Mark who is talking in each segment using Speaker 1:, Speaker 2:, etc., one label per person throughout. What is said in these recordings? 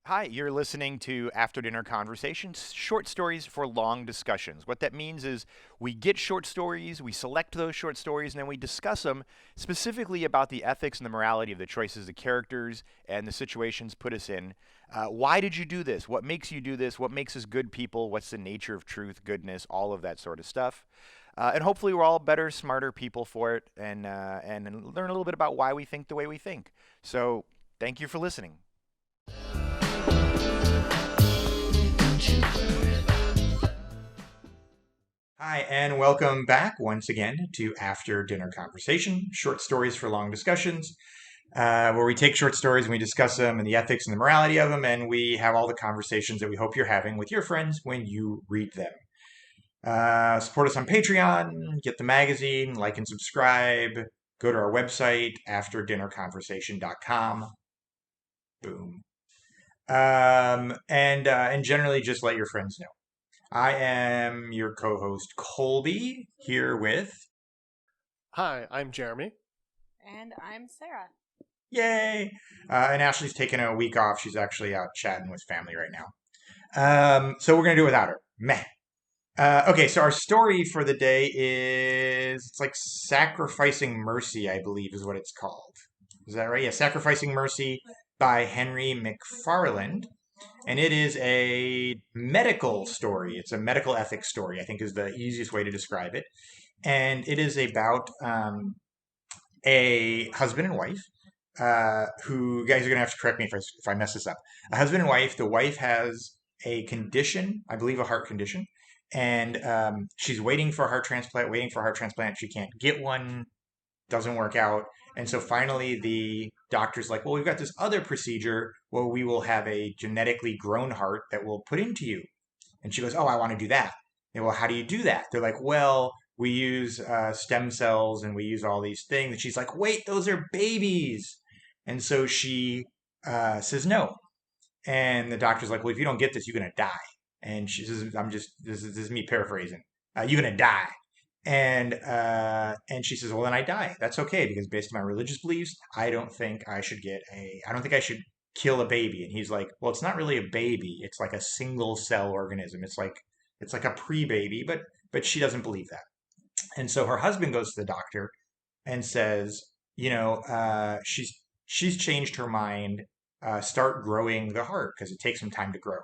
Speaker 1: Hi, you're listening to After Dinner Conversations, short stories for long discussions. What that means is we get short stories, we select those short stories, and then we discuss them specifically about the ethics and the morality of the choices the characters and the situations put us in. Why did you do this? What makes you do this? What makes us good people? What's the nature of truth, goodness, all of that sort of stuff. And hopefully we're all better, smarter people for it and learn a little bit about why we think the way we think. So thank you for listening. Hi, and welcome back once again to After Dinner Conversation, short stories for long discussions, where we take short stories and we discuss them and the ethics and the morality of them, and we have all the conversations that we hope you're having with your friends when you read them. Support us on Patreon, get the magazine, like and subscribe, go to our website, afterdinnerconversation.com. Boom. And generally just let your friends know. I am your co-host, Colby, here with...
Speaker 2: Hi, I'm Jeremy.
Speaker 3: And I'm Sarah.
Speaker 1: Yay! And Ashley's taking a week off. She's actually out chatting with family right now. So we're going to do it without her. Meh. Okay, so our story for the day is... It's like Sacrificing Mercy, I believe is what it's called. Is that right? Yeah, Sacrificing Mercy by Henry McFarland. And it is a medical story. It's a medical ethics story, I think is the easiest way to describe it. And it is about a husband and wife who, guys are going to have to correct me if I mess this up. A husband and wife, the wife has a condition, I believe a heart condition, and she's waiting for a heart transplant. She can't get one, doesn't work out. And so finally the doctor's like, well, we've got this other procedure where we will have a genetically grown heart that we'll put into you. And she goes, oh, I want to do that. And well, how do you do that? They're like, well, we use stem cells and we use all these things. And she's like, wait, those are babies. And so she says no. And the doctor's like, well, if you don't get this, you're going to die. And she says, this is me paraphrasing. You're going to die. And she says, well, then I die. That's okay, because based on my religious beliefs, I don't think I should kill a baby. And he's like, well, it's not really a baby. It's like a single cell organism. It's like a pre-baby, but she doesn't believe that. And so her husband goes to the doctor and says, she's changed her mind. Start growing the heart because it takes some time to grow.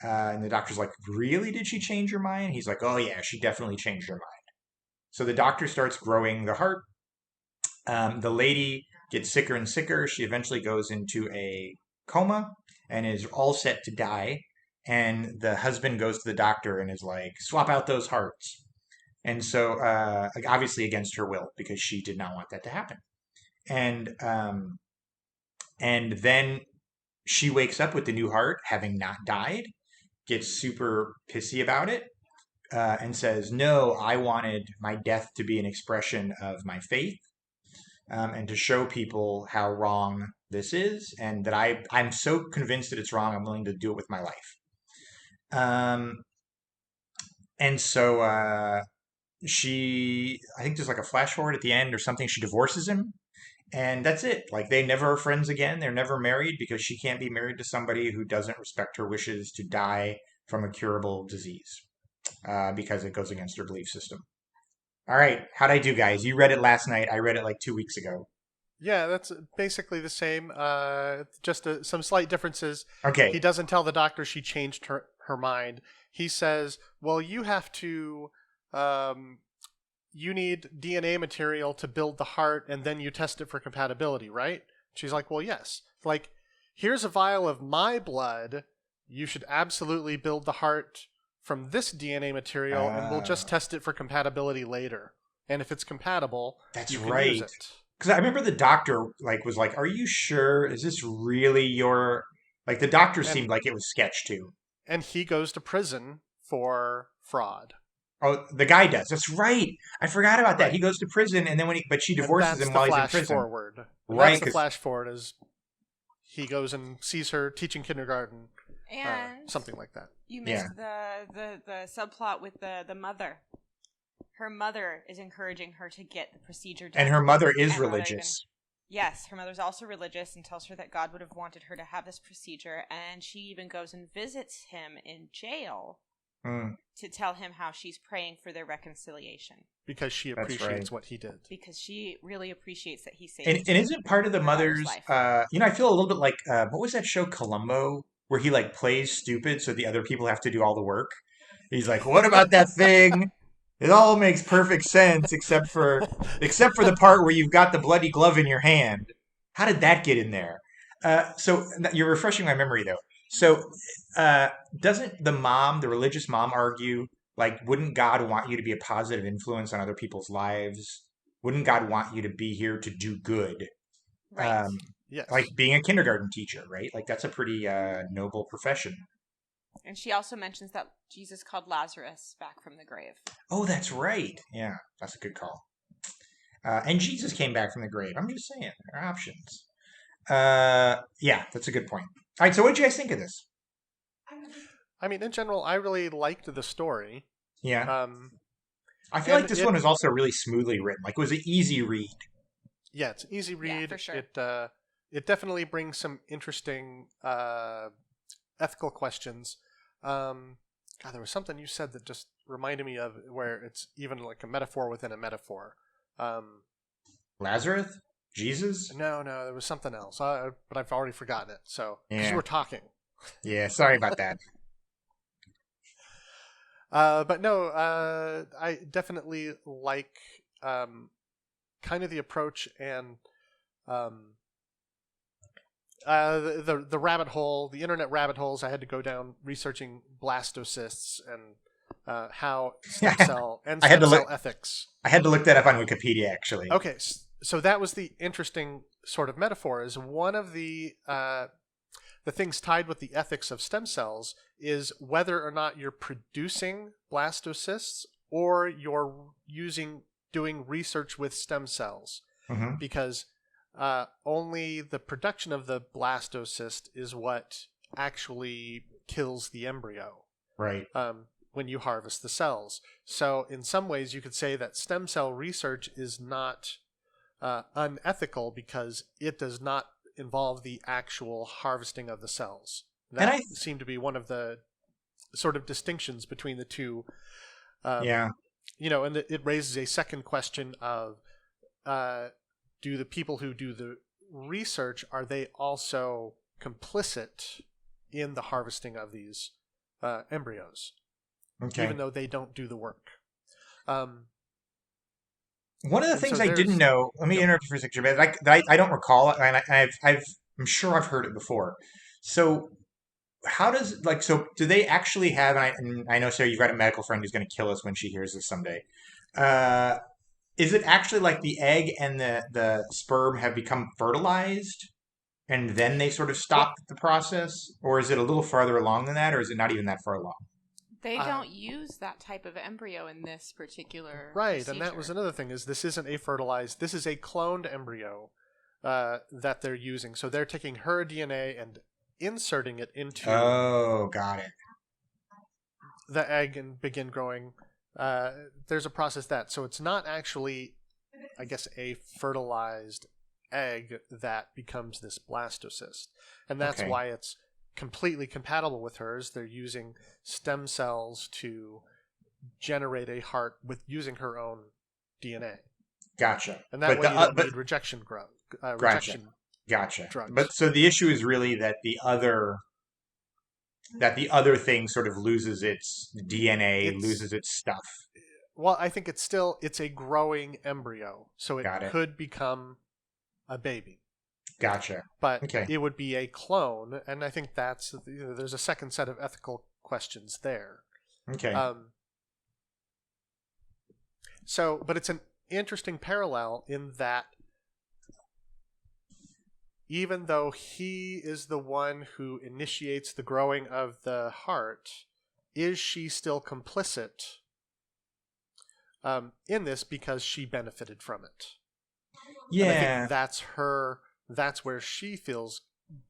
Speaker 1: And the doctor's like, really? Did she change her mind? He's like, oh yeah, she definitely changed her mind. So the doctor starts growing the heart. The lady gets sicker and sicker. She eventually goes into a coma and is all set to die. And the husband goes to the doctor and is like, swap out those hearts. And so, obviously against her will, because she did not want that to happen. And then she wakes up with the new heart, having not died, gets super pissy about it, and says, no, I wanted my death to be an expression of my faith, and to show people how wrong this is, and that I'm so convinced that it's wrong, I'm willing to do it with my life. And so I think there's like a flash forward at the end or something, she divorces him, and that's it. Like, they never are friends again. They're never married because she can't be married to somebody who doesn't respect her wishes to die from a curable disease. Because it goes against her belief system. All right, how'd I do, guys? You read it last night. I read it like 2 weeks ago.
Speaker 2: Yeah, that's basically the same. Just some slight differences.
Speaker 1: Okay.
Speaker 2: He doesn't tell the doctor she changed her mind. He says, well, you have to, you need DNA material to build the heart, and then you test it for compatibility, right? She's like, well, yes. Like, here's a vial of my blood. You should absolutely build the heart from this DNA material, and we'll just test it for compatibility later. And if it's compatible,
Speaker 1: that's
Speaker 2: you can
Speaker 1: right.
Speaker 2: use it.
Speaker 1: Because I remember the doctor was like, "Are you sure? Is this really your?" Like, the doctor seemed like it was sketch too.
Speaker 2: And he goes to prison for fraud.
Speaker 1: Oh, the guy does. That's right. I forgot about that.
Speaker 2: Right.
Speaker 1: He goes to prison, and then but she divorces him while he's in prison.
Speaker 2: Forward.
Speaker 1: Right.
Speaker 2: That's the flash forward. Is he goes and sees her teaching kindergarten,
Speaker 3: and
Speaker 2: something like that.
Speaker 3: You missed the subplot with the mother. Her mother is encouraging her to get the procedure done.
Speaker 1: And her mother is religious.
Speaker 3: Yes, her mother's also religious and tells her that God would have wanted her to have this procedure, and she even goes and visits him in jail to tell him how she's praying for their reconciliation.
Speaker 2: Because she
Speaker 1: That's right.
Speaker 2: appreciates what he did.
Speaker 3: Because she really appreciates that he
Speaker 1: And
Speaker 3: saved
Speaker 1: isn't part of the
Speaker 3: her daughter's
Speaker 1: mother's,
Speaker 3: life.
Speaker 1: I feel a little bit like, what was that show, Columbo, where he like plays stupid so the other people have to do all the work? He's like, what about that thing? It all makes perfect sense except for the part where you've got the bloody glove in your hand. How did that get in there? So you're refreshing my memory though. So doesn't the religious mom, argue like, wouldn't God want you to be a positive influence on other people's lives? Wouldn't God want you to be here to do good?
Speaker 3: Right.
Speaker 2: Yes.
Speaker 1: Like being a kindergarten teacher, right? Like that's a pretty noble profession.
Speaker 3: And she also mentions that Jesus called Lazarus back from the grave.
Speaker 1: Oh, that's right. Yeah, that's a good call. And Jesus came back from the grave. I'm just saying, there are options. Yeah, that's a good point. All right, so what did you guys think of this?
Speaker 2: I mean, in general, I really liked the story.
Speaker 1: Yeah. I feel like this one was also really smoothly written. Like it was an easy read.
Speaker 2: Yeah, it's an easy read.
Speaker 3: Yeah, for sure.
Speaker 2: It definitely brings some interesting ethical questions. God, there was something you said that just reminded me of where it's even like a metaphor within a metaphor.
Speaker 1: Lazarus? Jesus?
Speaker 2: No, there was something else, but I've already forgotten it. So, because
Speaker 1: Yeah.
Speaker 2: you were talking.
Speaker 1: Yeah, sorry about that.
Speaker 2: But no, I definitely like kind of the approach and the rabbit hole, the internet rabbit holes I had to go down researching blastocysts and how stem cell and stem cell ethics.
Speaker 1: I had to look that up on Wikipedia, actually.
Speaker 2: Okay, so that was the interesting sort of metaphor. Is one of the things tied with the ethics of stem cells is whether or not you're producing blastocysts or you're doing research with stem cells, because only the production of the blastocyst is what actually kills the embryo.
Speaker 1: Right.
Speaker 2: When you harvest the cells. So in some ways you could say that stem cell research is not unethical because it does not involve the actual harvesting of the cells. That seemed to be one of the sort of distinctions between the two.
Speaker 1: Yeah.
Speaker 2: And it raises a second question of, do the people who do the research, are they also complicit in the harvesting of these embryos?
Speaker 1: Okay.
Speaker 2: Even though they don't do the work.
Speaker 1: One of the things I didn't know, let me interrupt you for a second, but I don't recall, and I'm sure I've heard it before. So how does, so do they actually have, and I know, Sarah, you've got a medical friend who's going to kill us when she hears this someday. Is it actually like the egg and the sperm have become fertilized and then they sort of stop the process? Or is it a little farther along than that, or is it not even that far along?
Speaker 3: They don't use that type of embryo in this particular
Speaker 2: procedure. And that was another thing, is this isn't a fertilized, this is a cloned embryo that they're using. So they're taking her DNA and inserting it into
Speaker 1: got it.
Speaker 2: the egg and begin growing. There's a process so it's not actually, I guess, a fertilized egg that becomes this blastocyst. And that's why it's completely compatible with hers. They're using stem cells to generate a heart with using her own DNA.
Speaker 1: Gotcha.
Speaker 2: And that way you don't need rejection rejection
Speaker 1: Gotcha.
Speaker 2: drugs.
Speaker 1: But so the issue is really that the other thing sort of loses its DNA, loses its stuff.
Speaker 2: Well, I think it's a growing embryo, so it could become a baby.
Speaker 1: Gotcha.
Speaker 2: But it would be a clone, and I think there's a second set of ethical questions there.
Speaker 1: Okay.
Speaker 2: But it's an interesting parallel in that even though he is the one who initiates the growing of the heart, is she still complicit in this because she benefited from it?
Speaker 1: Yeah.
Speaker 2: And I think that's where she feels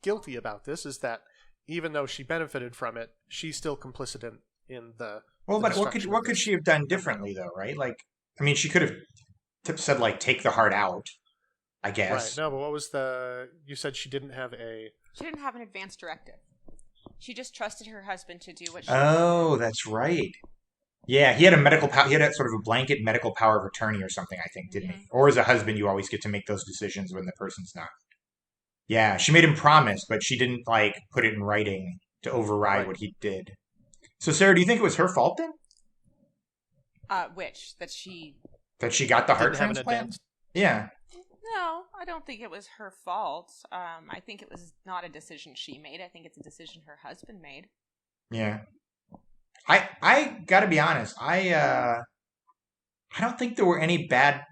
Speaker 2: guilty about this, is that even though she benefited from it, she's still complicit in the
Speaker 1: but what could she have done differently though, right? Like, I mean, she could have said, like, take the heart out. I
Speaker 2: Right.
Speaker 1: guess.
Speaker 2: No, but what was you said she didn't have a...
Speaker 3: She didn't have an advance directive. She just trusted her husband to do what she
Speaker 1: Oh,
Speaker 3: wanted.
Speaker 1: that's right. Yeah, he had a medical power. He had a sort of a blanket medical power of attorney or something, I think, didn't he?
Speaker 3: Mm-hmm.
Speaker 1: Or as a husband, you always get to make those decisions when the person's not. Yeah, she made him promise, but she didn't like put it in writing to override
Speaker 2: Right.
Speaker 1: what he did. So, Sarah, do you think it was her fault then
Speaker 3: Which that she
Speaker 1: that she got the heart
Speaker 2: Didn't have an
Speaker 1: transplant?
Speaker 2: advance.
Speaker 1: Yeah,
Speaker 3: No, I don't think it was her fault. I think it was not a decision she made. I think it's a decision her husband made.
Speaker 1: yeah. I gotta be honest. I don't think there were any bad.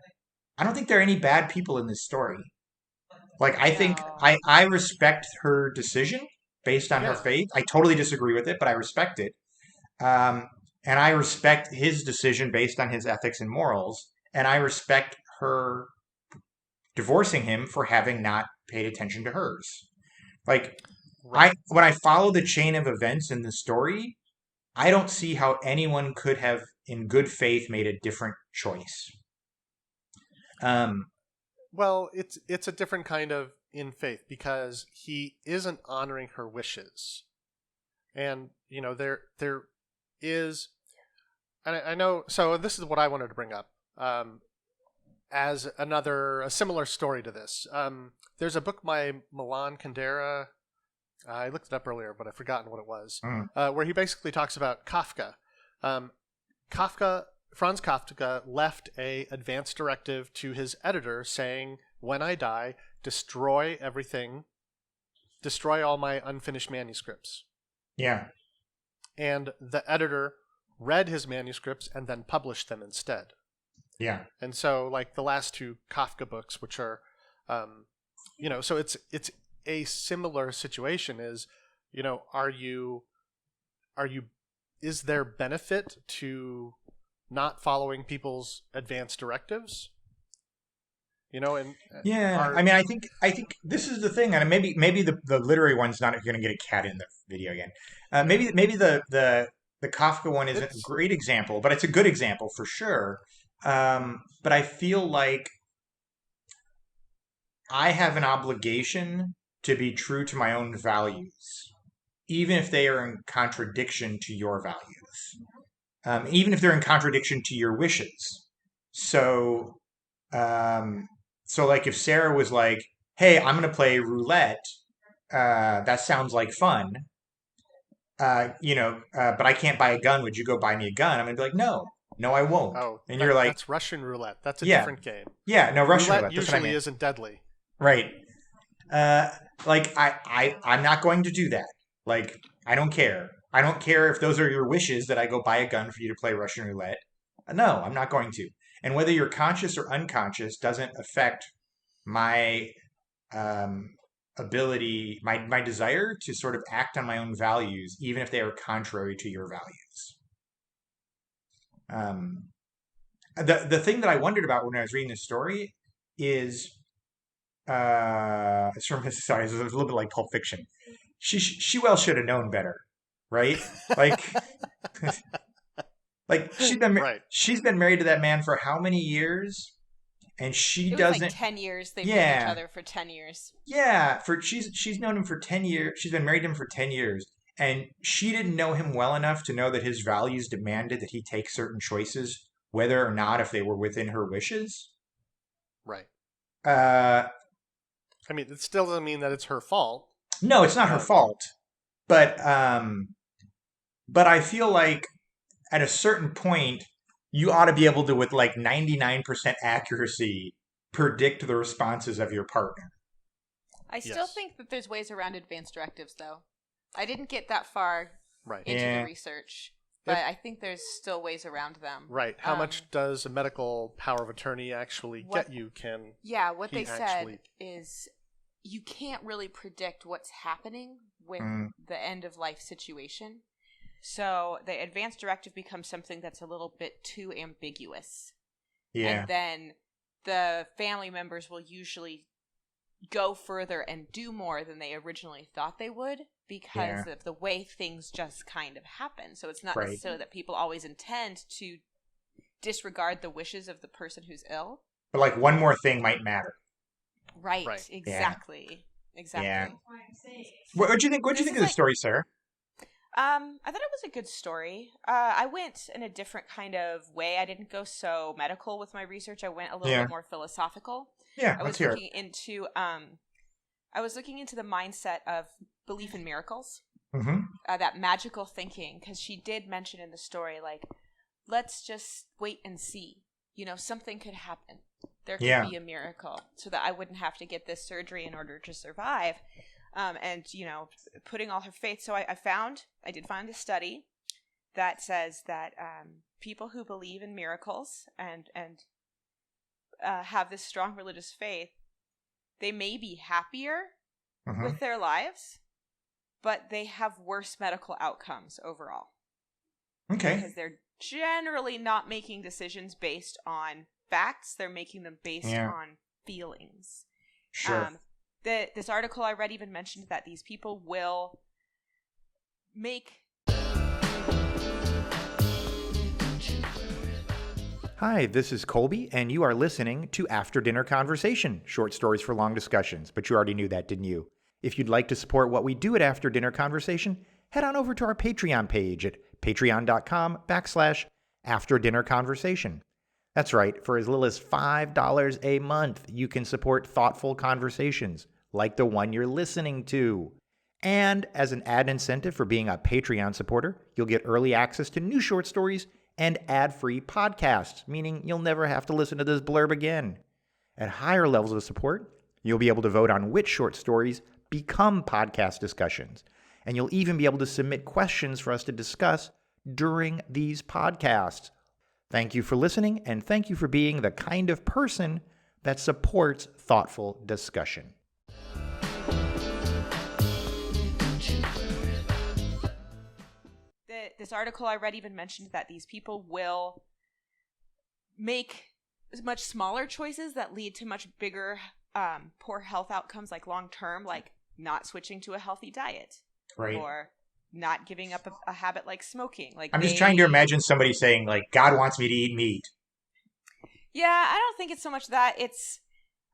Speaker 1: I don't think there are any bad people in this story. Like I think
Speaker 3: No.
Speaker 1: I respect her decision based on her
Speaker 2: Yeah.
Speaker 1: faith. I totally disagree with it, but I respect it. And I respect his decision based on his ethics and morals. And I respect her divorcing him for having not paid attention to hers. Like
Speaker 2: Right.
Speaker 1: when I follow the chain of events in the story, I don't see how anyone could have, in good faith, made a different choice. Um,
Speaker 2: Well, it's a different kind of in faith because he isn't honoring her wishes, and there is, and I know. So this is what I wanted to bring up as a similar story to this. There's a book by Milan Kundera. I looked it up earlier, but I've forgotten what it was. Where he basically talks about Kafka. Um, Franz Kafka left a advance directive to his editor saying, "When I die, destroy everything, destroy all my unfinished manuscripts."
Speaker 1: yeah,
Speaker 2: And the editor read his manuscripts and then published them instead.
Speaker 1: yeah,
Speaker 2: And so, like the last two Kafka books, which are, so it's a similar situation. Is is there benefit to not following people's advance directives? And
Speaker 1: yeah. I mean, I think this is the thing, and maybe the literary one's not going to get a cat in the video again. Maybe the Kafka one isn't a
Speaker 2: it's
Speaker 1: great example, but it's a good example for sure. But I feel like I have an obligation to be true to my own values, even if they are in contradiction to your values, even if they're in contradiction to your wishes. So, so like if Sarah was like, "Hey, I'm going to play roulette. That sounds like fun. But I can't buy a gun. Would you go buy me a gun?" I'm going to be like, "No, no, I won't." And you're like,
Speaker 2: that's Russian roulette. That's a
Speaker 1: "Yeah,
Speaker 2: different game.
Speaker 1: yeah, no, Russian
Speaker 2: Roulette
Speaker 1: roulette. That's what I
Speaker 2: usually
Speaker 1: meant."
Speaker 2: isn't deadly.
Speaker 1: Right. Like I'm not going to do that. Like I don't care. I don't care if those are your wishes that I go buy a gun for you to play Russian roulette. No, I'm not going to. And whether you're conscious or unconscious doesn't affect my ability, my desire to sort of act on my own values, even if they are contrary to your values. The thing that I wondered about when I was reading this story is sorry, it was a little bit like Pulp Fiction. She well should have known better, right? Like, like
Speaker 2: Right.
Speaker 1: she's been married to that man for how many years, and she
Speaker 3: It was like
Speaker 1: doesn't.
Speaker 3: 10 years. They've known each
Speaker 1: Yeah,
Speaker 3: other for 10 years.
Speaker 1: yeah. She's known him for 10 years. She's been married to him for 10 years, and she didn't know him well enough to know that his values demanded that he take certain choices, whether or not if they were within her wishes.
Speaker 2: Right.
Speaker 1: Uh,
Speaker 2: I mean, it still doesn't mean that it's her fault.
Speaker 1: no, it's not her fault, but I feel like at a certain point, you ought to be able to, with like 99% accuracy, predict the responses of your partner.
Speaker 3: I still
Speaker 2: Yes.
Speaker 3: think that there's ways around advance directives, though. I didn't get that far
Speaker 2: Right.
Speaker 3: into
Speaker 1: Yeah.
Speaker 3: the research, but I think there's still ways around them.
Speaker 2: Right. How much does a medical power of attorney actually
Speaker 3: What-
Speaker 2: get you? Can
Speaker 3: Yeah, what
Speaker 2: he
Speaker 3: they said
Speaker 2: actually-
Speaker 3: is you can't really predict what's happening with
Speaker 1: Mm.
Speaker 3: the end of life situation. So the advance directive becomes something that's a little bit too ambiguous.
Speaker 1: Yeah.
Speaker 3: And then the family members will usually go further and do more than they originally thought they would because of the way things just kind of happen. So it's not
Speaker 1: Right.
Speaker 3: necessarily that people always intend to disregard the wishes of the person who's ill.
Speaker 1: But like one more thing might matter.
Speaker 3: Right.
Speaker 2: Right.
Speaker 3: Exactly. Exactly.
Speaker 1: Yeah. What'd you think? What'd you
Speaker 3: This
Speaker 1: think
Speaker 3: is
Speaker 1: of the
Speaker 3: like-
Speaker 1: story, Sarah?
Speaker 3: I thought it was a good story. I went in a different kind of way. I didn't go so medical with my research. I went a little
Speaker 1: Yeah.
Speaker 3: bit more philosophical.
Speaker 1: Yeah,
Speaker 3: I
Speaker 1: let's
Speaker 3: was
Speaker 1: hear it.
Speaker 3: looking into the mindset of belief in miracles,
Speaker 1: Mm-hmm.
Speaker 3: that magical thinking, because she did mention in the story, like, let's just wait and see. Something could happen. There could be a miracle, so that I wouldn't have to get this surgery in order to survive. And putting all her faith. So I did find a study that says that people who believe in miracles and have this strong religious faith, they may be happier with their lives, but they have worse medical outcomes overall.
Speaker 1: Okay.
Speaker 3: Because they're generally not making decisions based on facts. They're making them based on feelings.
Speaker 1: Sure.
Speaker 3: This article I read even mentioned that these people will make...
Speaker 1: Hi, this is Colby, and you are listening to After Dinner Conversation, short stories for long discussions. But you already knew that, didn't you? If you'd like to support what we do at After Dinner Conversation, head on over to our Patreon page at patreon.com/After Dinner Conversation. That's right, for as little as $5 a month, you can support thoughtful conversations like the one you're listening to. And as an added incentive for being a Patreon supporter, you'll get early access to new short stories and ad-free podcasts, meaning you'll never have to listen to this blurb again. At higher levels of support, you'll be able to vote on which short stories become podcast discussions. And you'll even be able to submit questions for us to discuss during these podcasts. Thank you for listening, and thank you for being the kind of person that supports thoughtful discussion.
Speaker 3: This article I read even mentioned that these people will make much smaller choices that lead to much bigger poor health outcomes, like long-term, like not switching to a healthy diet.
Speaker 1: Right.
Speaker 3: Or not giving up a habit like smoking. Like
Speaker 1: I'm just trying to imagine somebody saying, like, God wants me to eat meat.
Speaker 3: Yeah, I don't think it's so much that. It's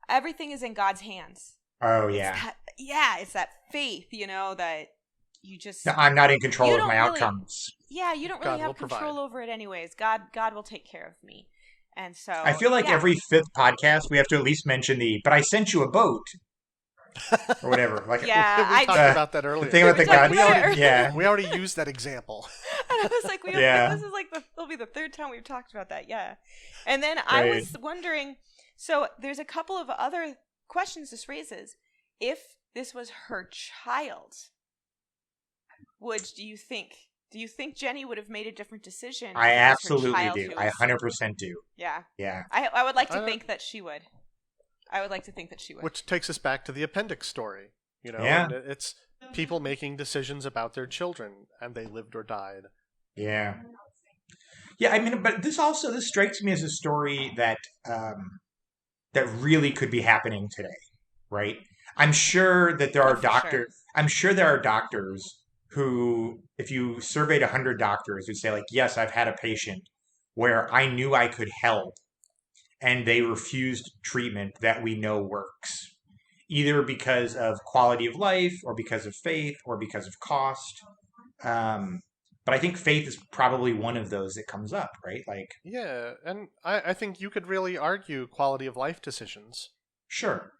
Speaker 3: everything is in God's hands.
Speaker 1: Oh, yeah.
Speaker 3: It's that faith, that you just...
Speaker 1: No, I'm not in control of my
Speaker 3: really,
Speaker 1: outcomes.
Speaker 3: Yeah, you don't really
Speaker 2: God
Speaker 3: have
Speaker 2: will
Speaker 3: control
Speaker 2: provide.
Speaker 3: over it anyways. God will take care of me. And so...
Speaker 1: I feel like every fifth podcast, we have to at least mention but I sent you a boat. Or whatever. Like,
Speaker 3: Yeah,
Speaker 2: we talked about that earlier.
Speaker 1: The thing about the God...
Speaker 2: We already used that example.
Speaker 3: And I was like, this is like it'll be the third time we've talked about that. Yeah. And then I was wondering, so there's a couple of other questions this raises. If this was her child, do you think Jenny would have made a different decision?
Speaker 1: I absolutely do. I 100% do.
Speaker 3: Yeah.
Speaker 1: Yeah.
Speaker 3: I would like to think that she would. I would like to think that she would.
Speaker 2: Which takes us back to the appendix story.
Speaker 1: Yeah.
Speaker 2: And it's people making decisions about their children, and they lived or died.
Speaker 1: Yeah. Yeah, I mean, but this strikes me as a story that that really could be happening today, right? I'm sure that there are doctors. Sure. I'm sure there are doctors who, if you surveyed 100 doctors, would say, like, yes, I've had a patient where I knew I could help, and they refused treatment that we know works, either because of quality of life or because of faith or because of cost. But I think faith is probably one of those that comes up, right? Like,
Speaker 2: yeah, and I think you could really argue quality of life decisions.
Speaker 1: Sure.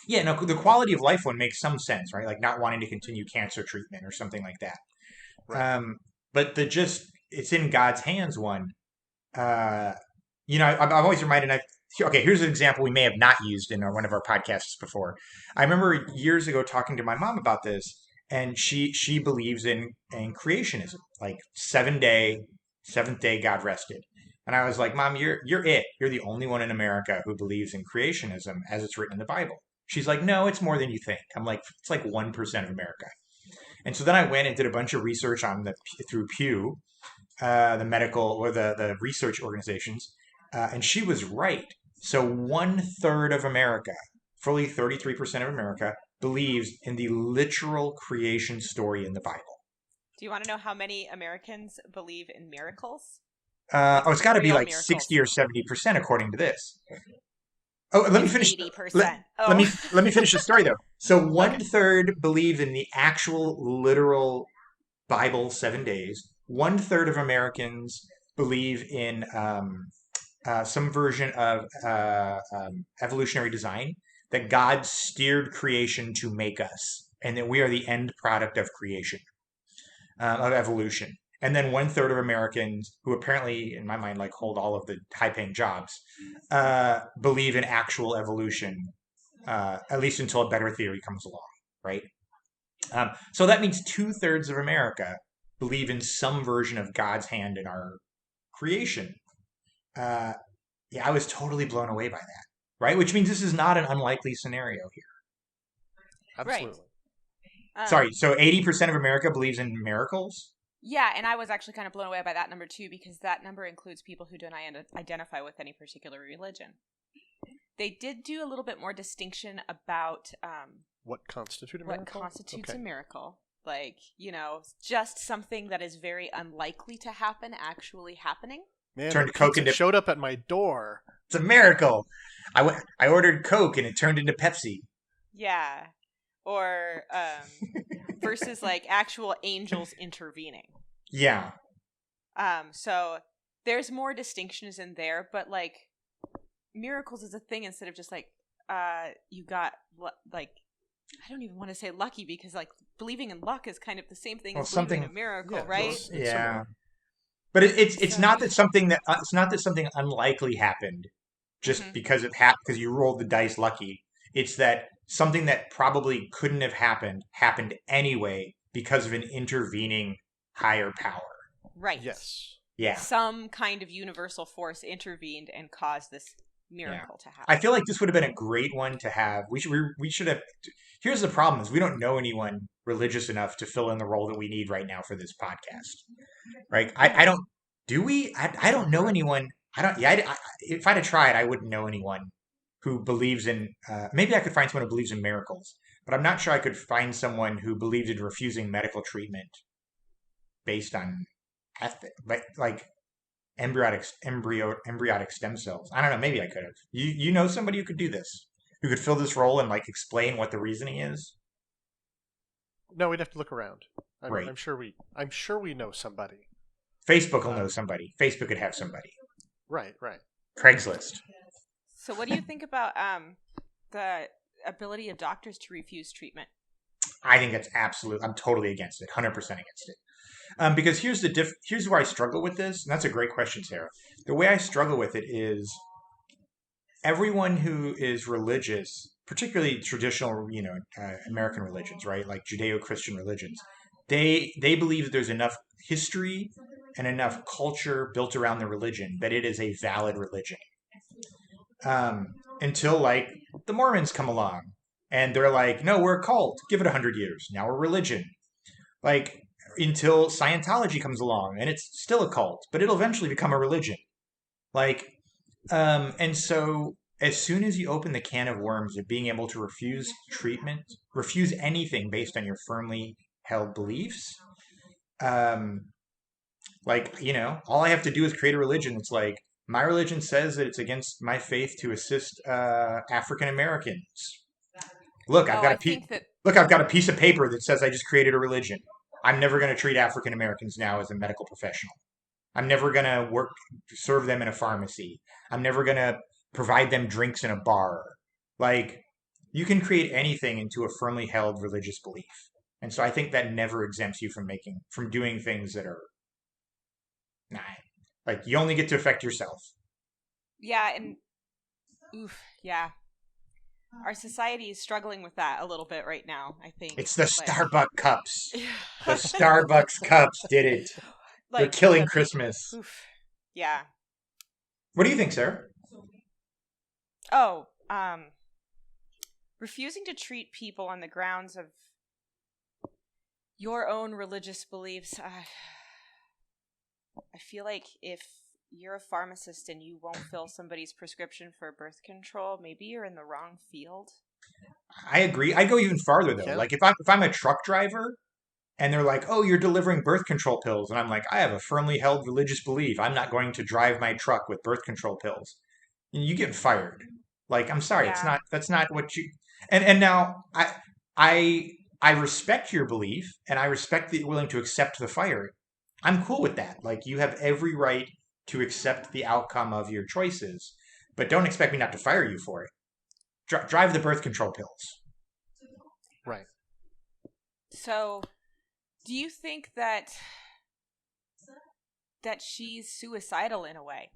Speaker 1: Yeah, no, the quality of life one makes some sense, right? Like not wanting to continue cancer treatment or something like that. Right. But it's in God's hands one. I'm always reminded. Here's an example we may have not used in one of our podcasts before. I remember years ago talking to my mom about this, and she believes in creationism, like seventh day God rested. And I was like, Mom, you're it. You're the only one in America who believes in creationism as it's written in the Bible. She's like, no, it's more than you think. I'm like, it's like 1% of America. And so then I went and did a bunch of research through Pew, the medical or the research organizations, and she was right. So 1/3 of America, fully 33% of America, believes in the literal creation story in the Bible.
Speaker 3: Do you want to know how many Americans believe in miracles?
Speaker 1: It's got to be like
Speaker 3: miracles.
Speaker 1: 60 or 70% according to this. Oh, let me
Speaker 3: It's
Speaker 1: finish.
Speaker 3: 80%.
Speaker 1: Let
Speaker 3: Oh.
Speaker 1: me finish the story though. So one
Speaker 2: Okay.
Speaker 1: third believe in the actual literal Bible 7 days. One third of Americans believe in some version of evolutionary design, that God steered creation to make us, and that we are the end product of creation, of evolution. And then one third of Americans, who apparently, in my mind, like hold all of the high-paying jobs, believe in actual evolution, at least until a better theory comes along, right? So that means 2/3 of America believe in some version of God's hand in our creation. Uh, yeah, I was totally blown away by that, right? Which means this is not an unlikely scenario here.
Speaker 3: Right.
Speaker 2: Absolutely.
Speaker 1: Sorry, so 80% of America believes in miracles?
Speaker 3: Yeah, and I was actually kind of blown away by that number too, because that number includes people who don't identify with any particular religion. They did do a little bit more distinction about
Speaker 2: What constitutes a
Speaker 3: what
Speaker 2: miracle?
Speaker 3: constitutes
Speaker 2: Okay.
Speaker 3: a miracle. Like, just something that is very unlikely to happen actually happening.
Speaker 2: Man,
Speaker 1: Turned
Speaker 2: the
Speaker 1: Coke
Speaker 2: pizza
Speaker 1: into...
Speaker 2: showed up at my door.
Speaker 1: It's a miracle. I ordered Coke and it turned into Pepsi.
Speaker 3: Yeah. Or versus like actual angels intervening.
Speaker 1: Yeah.
Speaker 3: So there's more distinctions in there, but like miracles is a thing instead of just like you got like, I don't even want to say lucky, because like believing in luck is kind of the same thing as believing in a miracle, right?
Speaker 2: It's
Speaker 1: Yeah.
Speaker 2: similar.
Speaker 1: But it's
Speaker 3: So-
Speaker 1: not that something unlikely happened just
Speaker 3: Mhm.
Speaker 1: because it happened because you rolled the dice lucky. It's that something that probably couldn't have happened anyway because of an intervening higher power.
Speaker 3: Right.
Speaker 2: Yes.
Speaker 1: Yeah.
Speaker 3: Some kind of universal force intervened and caused this miracle to happen.
Speaker 1: I feel like this would have been a great one to have. We should have. Here's the problem: is we don't know anyone religious enough to fill in the role that we need right now for this podcast. Right? I don't. Do we? I don't know anyone. I don't. Yeah. If I'd have tried, I wouldn't know anyone who believes in. Maybe I could find someone who believes in miracles, but I'm not sure I could find someone who believed in refusing medical treatment based on like embryonic stem cells. I don't know. Maybe I could have. You know somebody who could do this, who could fill this role and like explain what the reasoning is.
Speaker 2: No, we'd have to look around.
Speaker 1: Right.
Speaker 2: I'm sure we know somebody.
Speaker 1: Facebook will know somebody. Facebook could have somebody.
Speaker 2: Right.
Speaker 1: Craigslist.
Speaker 3: So what do you think about the ability of doctors to refuse treatment?
Speaker 1: I think that's absolute. I'm totally against it. 100% against it. Because here's where I struggle with this, and that's a great question, Sarah. The way I struggle with it is everyone who is religious, particularly traditional, American religions, right, like Judeo-Christian religions, they believe that there's enough history and enough culture built around the religion that it is a valid religion. Until like the Mormons come along and they're like, no, we're a cult. Give it 100 years. Now we're religion. Like until Scientology comes along and it's still a cult, but it'll eventually become a religion. Like, and so as soon as you open the can of worms of being able to refuse treatment, refuse anything based on your firmly held beliefs, all I have to do is create a religion. It's like, my religion says that it's against my faith to assist African Americans. Look, I've got a piece of paper that says I just created a religion. I'm never going to treat African Americans now as a medical professional. I'm never going to serve them in a pharmacy. I'm never going to provide them drinks in a bar. Like, you can create anything into a firmly held religious belief. And so I think that never exempts you from doing things that are, like, you only get to affect yourself.
Speaker 3: Yeah, and yeah. Our society is struggling with that a little bit right now, I think.
Speaker 1: It's the Starbucks cups. The Starbucks cups did it. They're killing Christmas.
Speaker 3: Yeah.
Speaker 1: What do you think, Sarah?
Speaker 3: Oh, refusing to treat people on the grounds of your own religious beliefs. I feel like if you're a pharmacist and you won't fill somebody's prescription for birth control, maybe you're in the wrong field.
Speaker 1: I agree. I go even farther though.
Speaker 2: Yeah.
Speaker 1: Like if I'm a truck driver and they're like, "Oh, you're delivering birth control pills," and I'm like, "I have a firmly held religious belief. I'm not going to drive my truck with birth control pills." And you get fired. Like, I'm sorry, it's
Speaker 3: Yeah.
Speaker 1: not. That's not what you. And now I I respect your belief, and I respect that you're willing to accept the fire. I'm cool with that. Like, you have every right to accept the outcome of your choices, but don't expect me not to fire you for it. Drive the birth control pills.
Speaker 2: Right.
Speaker 3: So, do you think that she's suicidal in a way?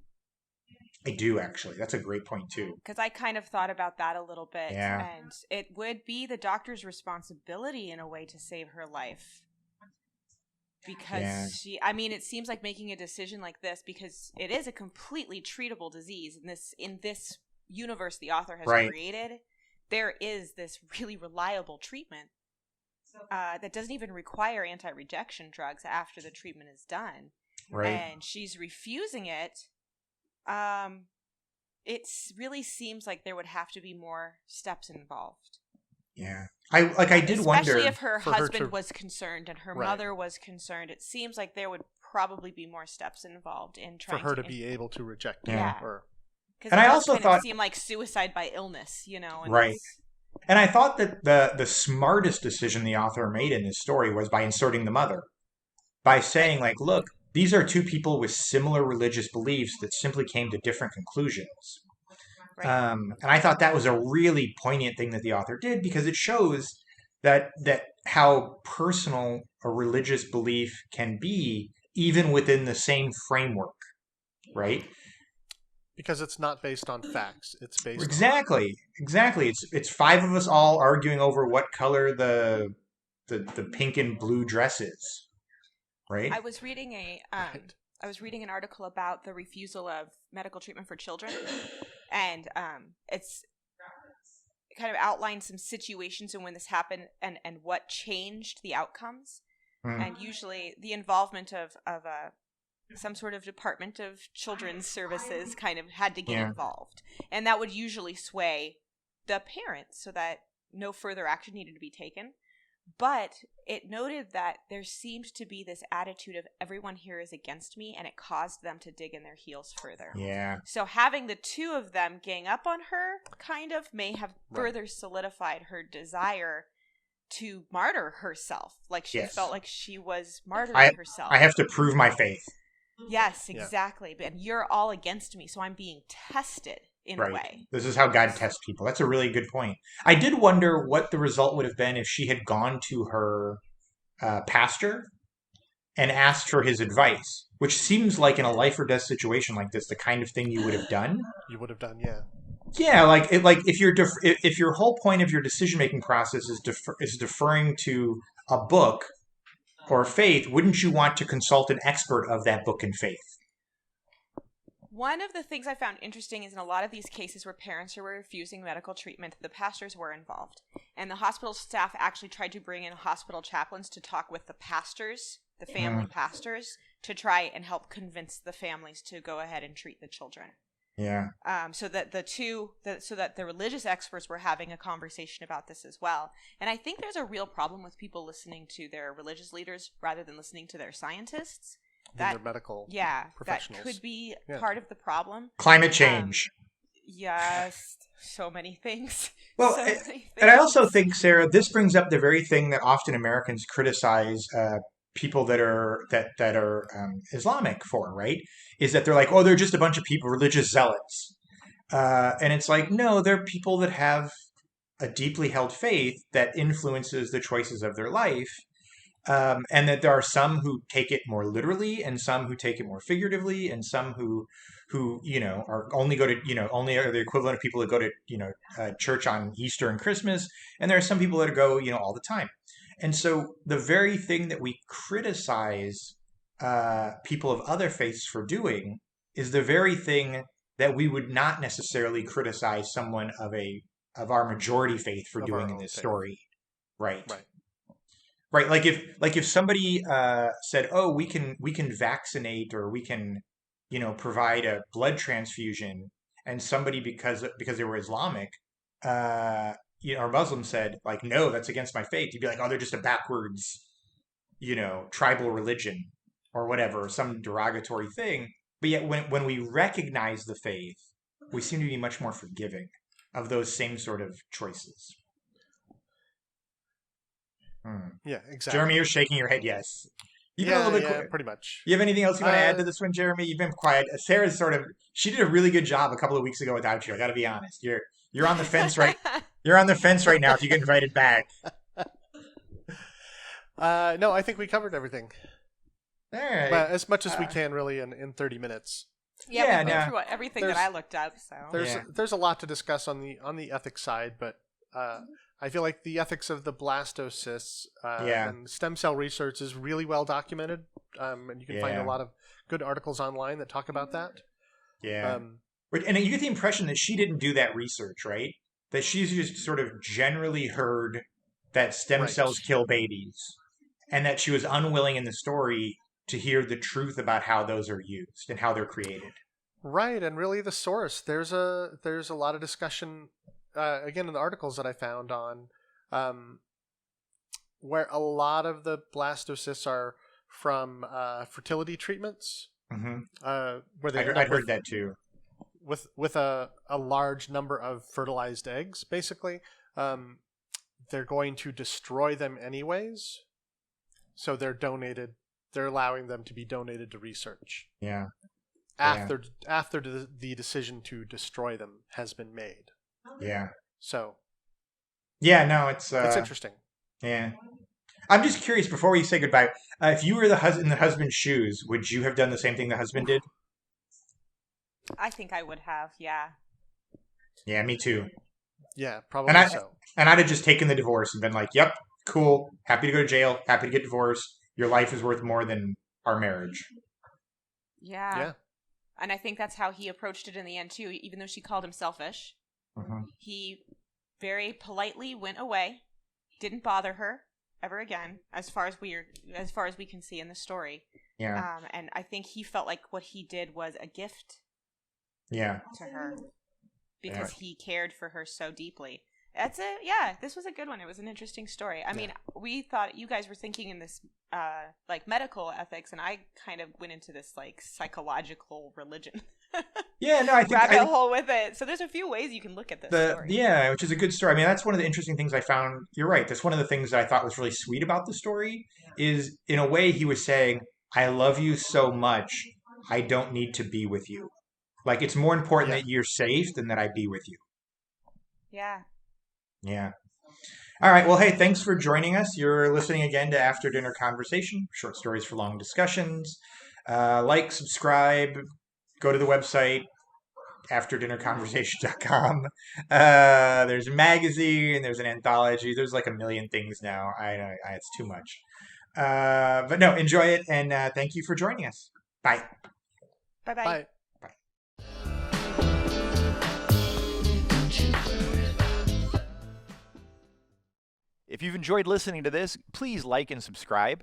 Speaker 1: I do, actually. That's a great point too.
Speaker 3: Because I kind of thought about that a little bit,
Speaker 1: Yeah.
Speaker 3: and it would be the doctor's responsibility in a way to save her life. Because I mean, it seems like making a decision like this, because it is a completely treatable disease in this universe the author has created. There is this really reliable treatment that doesn't even require anti-rejection drugs after the treatment is done. Right. And she's refusing it. It really seems like there would have to be more steps involved.
Speaker 1: Yeah. I did wonder.
Speaker 3: Especially if her husband was concerned and her mother was concerned. It seems like there would probably be more steps involved in trying
Speaker 2: for her to be able to reject it.
Speaker 3: Yeah.
Speaker 1: And I also thought,
Speaker 3: it seemed like suicide by illness, you know. And
Speaker 1: right. And I thought that the smartest decision the author made in this story was by inserting the mother. By saying, like, look, these are two people with similar religious beliefs that simply came to different conclusions. Right. And I thought that was a really poignant thing that the author did, because it shows that how personal a religious belief can be, even within the same framework, right?
Speaker 2: Because it's not based on facts; it's based
Speaker 1: exactly. It's five of us all arguing over what color the pink and blue dress is, right?
Speaker 3: I was reading an article about the refusal of medical treatment for children, and it's kind of outlined some situations and when this happened and what changed the outcomes. And usually the involvement of some sort of department of children's services kind of had to get involved, and that would usually sway the parents so that no further action needed to be taken. But it noted that there seemed to be this attitude of everyone here is against me, and it caused them to dig in their heels further.
Speaker 1: Yeah.
Speaker 3: So having the two of them gang up on her kind of may have further solidified her desire to martyr herself. Like she felt like she was martyring herself.
Speaker 1: I have to prove my faith.
Speaker 3: Yes, exactly. And you're all against me, so I'm being tested. In a way.
Speaker 1: This is how God tests people. That's a really good point. I did wonder what the result would have been if she had gone to her pastor and asked for his advice, which seems like in a life or death situation like this, the kind of thing you would have done.
Speaker 2: You would have done, yeah.
Speaker 1: Yeah, like if your whole point of your decision making process is deferring to a book or faith, wouldn't you want to consult an expert of that book and faith?
Speaker 3: One of the things I found interesting is in a lot of these cases where parents were refusing medical treatment, the pastors were involved. And the hospital staff actually tried to bring in hospital chaplains to talk with the pastors, the family pastors, to try and help convince the families to go ahead and treat the children.
Speaker 1: Yeah.
Speaker 3: So that the religious experts were having a conversation about this as well. And I think there's a real problem with people listening to their religious leaders rather than listening to their scientists.
Speaker 2: Their medical professionals.
Speaker 3: That could be part of the problem.
Speaker 1: Climate change.
Speaker 3: Yes, so many things.
Speaker 1: Well, and I also think, Sarah, this brings up the very thing that often Americans criticize people that are Islamic for, right? Is that they're like, oh, they're just a bunch of people, religious zealots. And it's like, no, they're people that have a deeply held faith that influences the choices of their life. And that there are some who take it more literally, and some who take it more figuratively, and some who are only are the equivalent of people that go to church on Easter and Christmas, and there are some people that go all the time. And so the very thing that we criticize people of other faiths for doing is the very thing that we would not necessarily criticize someone of our majority faith for doing in this story, right? Right, like if somebody said, "Oh, we can vaccinate, or we can, provide a blood transfusion," and somebody because they were Islamic, or Muslim said, like, "No, that's against my faith," you'd be like, "Oh, they're just a backwards, tribal religion or whatever, some derogatory thing." But yet, when we recognize the faith, we seem to be much more forgiving. of those same sort of choices.
Speaker 2: Yeah, exactly.
Speaker 1: Jeremy, you're shaking your head yes. You've been a little bit
Speaker 2: pretty much.
Speaker 1: You have anything else you want to add to this one, Jeremy? You've been quiet. Sarah's she did a really good job a couple of weeks ago without you. I got to be honest. You're on the fence right. You're on the fence right now if you get invited back.
Speaker 2: No, I think we covered everything.
Speaker 1: All right.
Speaker 2: But as much as we can, really, in 30 minutes.
Speaker 3: Yeah, we went through everything that I looked up. So
Speaker 2: there's a lot to discuss on the ethics side, but I feel like the ethics of the blastocysts and stem cell research is really well documented, and you can find a lot of good articles online that talk about that.
Speaker 1: Yeah, and you get the impression that she didn't do that research, right? That she's just sort of generally heard that stem cells kill babies, and that she was unwilling in the story to hear the truth about how those are used and how they're created.
Speaker 2: Right, and really the source. There's a lot of discussion, again, in the articles that I found on where a lot of the blastocysts are from fertility treatments.
Speaker 1: Mm-hmm.
Speaker 2: Where they
Speaker 1: I'd heard that too.
Speaker 2: With a large number of fertilized eggs, basically. They're going to destroy them anyways. So they're donated. They're allowing them to be donated to research.
Speaker 1: Yeah.
Speaker 2: After the decision to destroy them has been made.
Speaker 1: Yeah.
Speaker 2: So.
Speaker 1: Yeah, no, it's
Speaker 2: interesting.
Speaker 1: Yeah. I'm just curious, before we say goodbye, if you were in the husband's shoes, would you have done the same thing the husband did?
Speaker 3: I think I would have, yeah.
Speaker 1: Yeah, me too.
Speaker 2: Yeah, probably so.
Speaker 1: And I'd have just taken the divorce and been like, yep, cool, happy to go to jail, happy to get divorced. Your life is worth more than our marriage.
Speaker 3: Yeah. And I think that's how he approached it in the end, too. Even though she called him selfish, he very politely went away, didn't bother her ever again, as far as we can see in the story.
Speaker 1: Yeah.
Speaker 3: And I think he felt like what he did was a gift.
Speaker 1: Yeah.
Speaker 3: To her, because he cared for her so deeply. That's it. Yeah, this was a good one. It was an interesting story. I mean, we thought you guys were thinking in this like medical ethics, and I kind of went into this like psychological religion.
Speaker 1: Yeah, no, I think
Speaker 3: rabbit hole with it. So there's a few ways you can look at this story.
Speaker 1: Yeah, which is a good story. I mean, that's one of the interesting things I found. You're right. That's one of the things that I thought was really sweet about the story. Is in a way he was saying, "I love you so much, I don't need to be with you. Like it's more important that you're safe than that I be with you."
Speaker 3: Yeah.
Speaker 1: Yeah. All right. Well, hey, thanks for joining us. You're listening again to After Dinner Conversation, short stories for long discussions. Like, subscribe, go to the website, afterdinnerconversation.com. There's a magazine, there's an anthology. There's like a million things now. It's too much. But no, enjoy it, and thank you for joining us. Bye.
Speaker 3: Bye-bye.
Speaker 2: Bye.
Speaker 4: If you've enjoyed listening to this, please like and subscribe.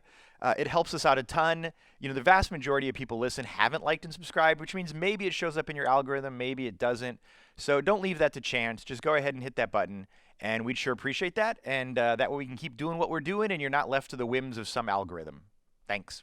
Speaker 4: It helps us out a ton. You know, the vast majority of people haven't liked and subscribed, which means maybe it shows up in your algorithm, maybe it doesn't. So don't leave that to chance. Just go ahead and hit that button, and we'd sure appreciate that. And that way we can keep doing what we're doing, and you're not left to the whims of some algorithm. Thanks.